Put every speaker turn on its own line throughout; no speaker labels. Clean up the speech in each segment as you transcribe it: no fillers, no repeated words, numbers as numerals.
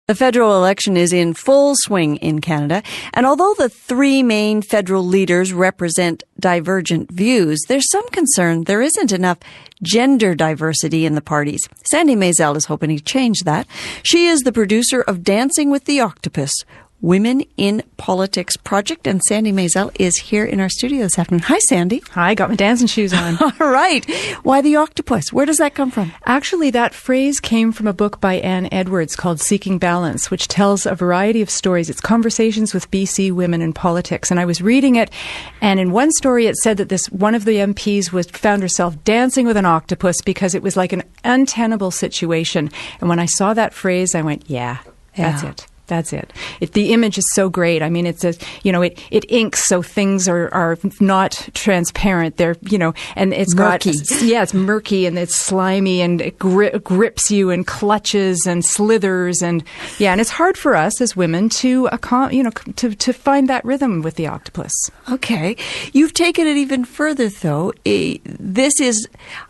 The federal election is in full swing in Canada, and although the three main federal leaders represent divergent views, there's some concern there isn't enough gender diversity in the parties. Sandy Mayzell is hoping to change that. She is the producer of Dancing with the Octopus, Women in Politics project, and Sandy Mayzell is here in our studio this afternoon. Hi, Sandy.
Hi, got my dancing shoes on.
All right. Why the octopus? Where does that come from?
Actually, that phrase came from a book by Anne Edwards called Seeking Balance, which tells a variety of stories. It's conversations with BC women in politics. And I was reading it, and in one story it said that one of the MPs found herself dancing with an octopus because it was like an untenable situation. And when I saw that phrase, I went, yeah. That's it. That's it. The image is so great. I mean, it inks so things are not transparent. They're, and it's
murky.
It's murky and it's slimy and it grips you and clutches and slithers and it's hard for us as women to find that rhythm with the octopus.
Okay. You've taken it even further though. I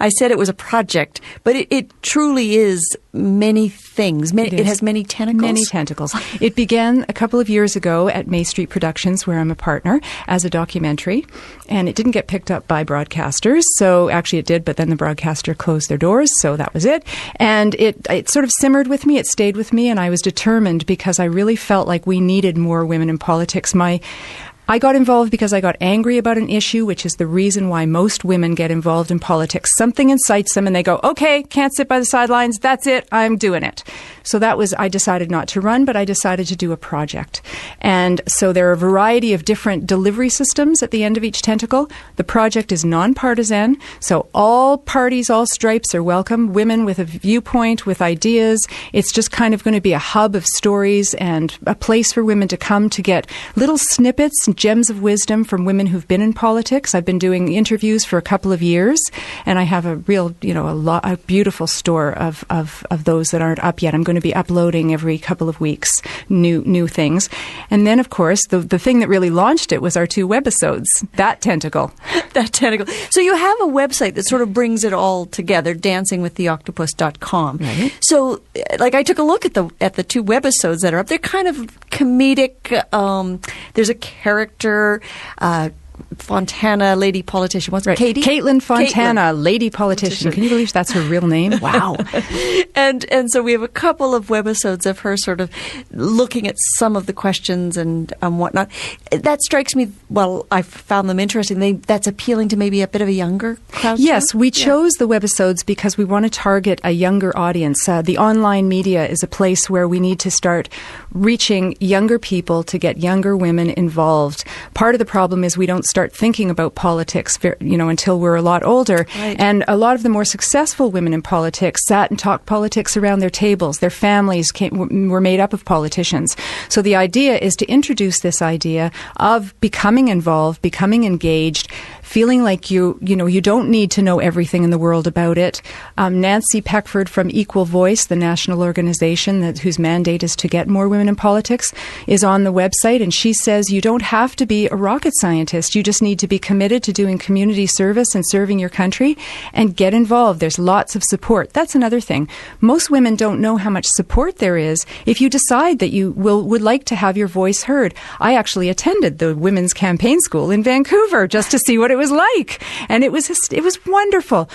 said it was a project, but it truly is many things. It has many tentacles.
Many tentacles. It began a couple of years ago at May Street Productions, where I'm a partner, as a documentary, and it didn't get picked up by broadcasters. So actually it did, but then the broadcaster closed their doors, so that was it. And it sort of simmered with me, it stayed with me, and I was determined because I really felt like we needed more women in politics. I got involved because I got angry about an issue, which is the reason why most women get involved in politics. Something incites them and they go, okay, can't sit by the sidelines. That's it. I'm doing it. So I decided not to run, but I decided to do a project. And so there are a variety of different delivery systems at the end of each tentacle. The project is non-partisan. So all parties, all stripes are welcome. Women with a viewpoint, with ideas. It's just kind of going to be a hub of stories and a place for women to come to get little snippets and gems of wisdom from women who've been in politics. I've been doing interviews for a couple of years, and I have a real, a beautiful store of those that aren't up yet. I'm going to be uploading every couple of weeks new things. And then, of course, the thing that really launched it was our 2 webisodes, that tentacle.
That tentacle. So you have a website that sort of brings it all together, dancingwiththeoctopus.com.
Right.
So, I took a look at the 2 webisodes that are up. They're kind of comedic. There's a character, Fontana, lady politician. What's
right.
Katie?
Caitlin Fontana, lady politician. Can you believe that's her real name? Wow.
And so we have a couple of webisodes of her sort of looking at some of the questions and whatnot. That strikes me, I found them interesting. That's appealing to maybe a bit of a younger crowd?
Yes, we chose the webisodes because we want to target a younger audience. The online media is a place where we need to start reaching younger people to get younger women involved. Part of the problem is we don't start thinking about politics, until we're a lot older.
Right.
And a lot of the more successful women in politics sat and talked politics around their tables. Their families were made up of politicians. So the idea is to introduce this idea of becoming involved, becoming engaged, feeling like you don't need to know everything in the world about it. Nancy Peckford from Equal Voice, the national organization whose mandate is to get more women in politics, is on the website, and she says you don't have to be a rocket scientist. You just need to be committed to doing community service and serving your country and get involved. There's lots of support. That's another thing. Most women don't know how much support there is if you decide that you would like to have your voice heard. I actually attended the Women's Campaign School in Vancouver just to see what it was like. And it was wonderful.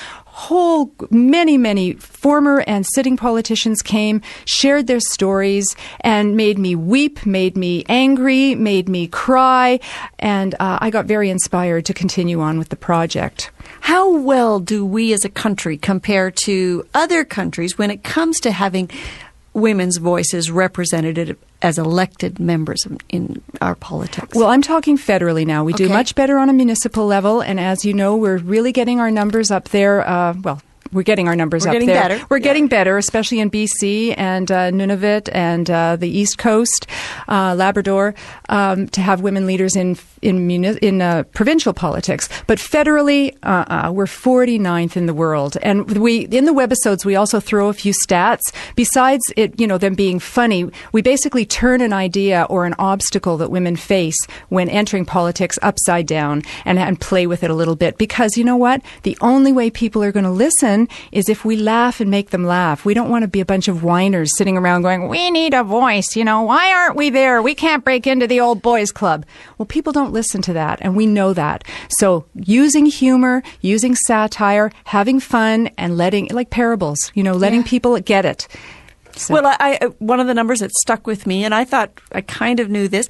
Many former and sitting politicians came, shared their stories, and made me weep, made me angry, made me cry, and I got very inspired to continue on with the project.
How well do we as a country compare to other countries when it comes to having women's voices represented as elected members in our politics?
Well, I'm talking federally now. We do much better on a municipal level, and as you know, we're really getting our numbers up there. We're getting our numbers up there.
Better.
We're getting better, especially in BC and Nunavut and the East Coast, Labrador, to have women leaders in provincial politics. But federally, we're 49th in the world. And in the webisodes, we also throw a few stats. Besides them being funny, we basically turn an idea or an obstacle that women face when entering politics upside down and play with it a little bit. Because you know what? The only way people are going to listen win is if we laugh and make them laugh. We don't want to be a bunch of whiners sitting around going, we need a voice, why aren't we there? We can't break into the old boys club. Well, people don't listen to that, and we know that. So using humor, using satire, having fun, and letting, like parables, letting people get it. So.
Well, I one of the numbers that stuck with me, and I thought I kind of knew this,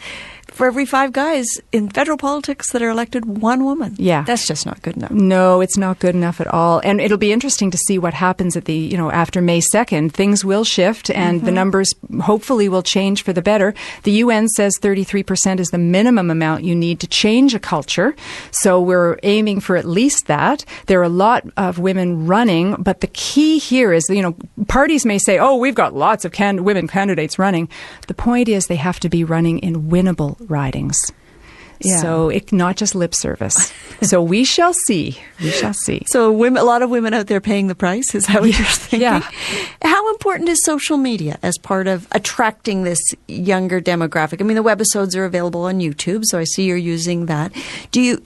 for every 5 guys in federal politics that are elected, 1 woman.
Yeah.
That's just not good enough.
No, it's not good enough at all. And it'll be interesting to see what happens at the, after May 2nd. Things will shift, and the numbers hopefully will change for the better. The UN says 33% is the minimum amount you need to change a culture. So we're aiming for at least that. There are a lot of women running, but the key here is, parties may say, oh, we've got lots of women candidates running. The point is they have to be running in winnable ridings. Yeah. So it's not just lip service. So we shall see. We shall see.
So a lot of women out there paying the price, is that what you're thinking?
Yeah.
How important is social media as part of attracting this younger demographic? I mean, the webisodes are available on YouTube, so I see you're using that. Do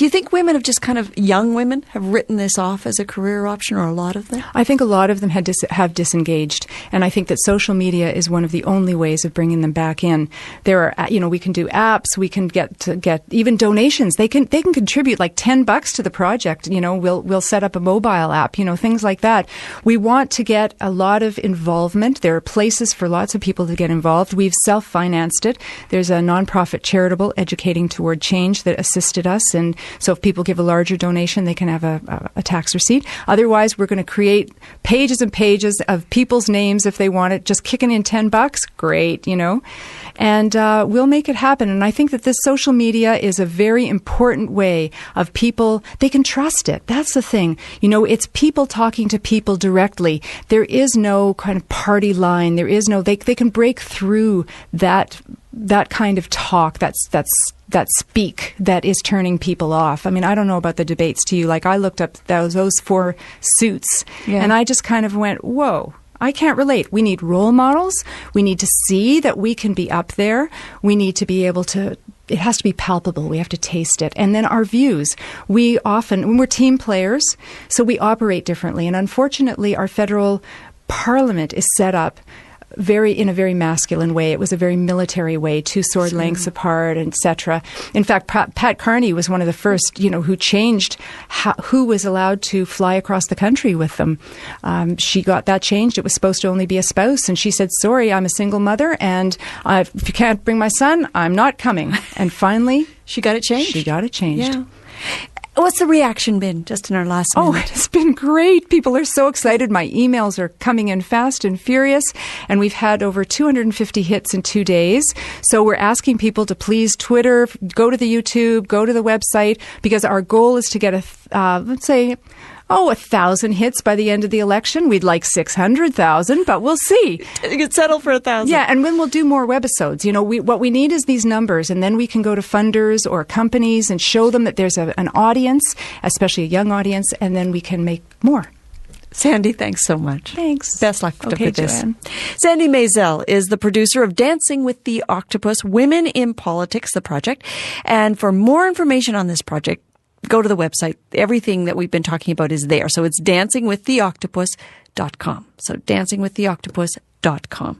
you think women have just young women have written this off as a career option, or a lot of them?
I think a lot of them have disengaged, and I think that social media is one of the only ways of bringing them back in. There are, we can do apps, we can get even donations. They can contribute like $10 to the project. We'll set up a mobile app, things like that. We want to get a lot of involvement. There are places for lots of people to get involved. We've self-financed it. There's a nonprofit charitable Educating Toward Change that assisted us, and so if people give a larger donation, they can have a tax receipt. Otherwise, we're going to create pages and pages of people's names if they want it. Just kicking in $10, great, And we'll make it happen. And I think that this social media is a very important way of people, they can trust it. That's the thing. It's people talking to people directly. There is no kind of party line. There is no, they can break through that kind of talk, that speak that is turning people off. I mean, I don't know about the debates to you. Like, I looked up those 4 suits, and I just kind of went, whoa. I can't relate. We need role models. We need to see that we can be up there. We need to be able to, it has to be palpable. We have to taste it. And then our views. We often, when we're team players, so we operate differently. And unfortunately, our federal parliament is set up in a very masculine way. It was a very military way, 2 sword lengths apart, etc. In fact, Pat Carney was one of the first, who changed who was allowed to fly across the country with them. She got that changed. It was supposed to only be a spouse, and she said, "Sorry, I'm a single mother, and if you can't bring my son, I'm not coming." And finally,
she got it changed.
Yeah.
What's the reaction been, just in our last minute?
Oh, it's been great. People are so excited. My emails are coming in fast and furious, and we've had over 250 hits in 2 days. So we're asking people to please Twitter, go to the YouTube, go to the website, because our goal is to get let's say, 1,000 hits by the end of the election. We'd like 600,000, but we'll see.
You could settle for 1,000.
Yeah, and when we'll do more webisodes, what we need is these numbers, and then we can go to funders or companies and show them that there's an audience, especially a young audience, and then we can make more.
Sandy, thanks so much.
Thanks.
Best luck with this.
Joanne.
Sandy Mayzell is the producer of Dancing with the Octopus, Women in Politics, the project. And for more information on this project, go to the website. Everything that we've been talking about is there. So it's dancingwiththeoctopus.com. So dancingwiththeoctopus.com.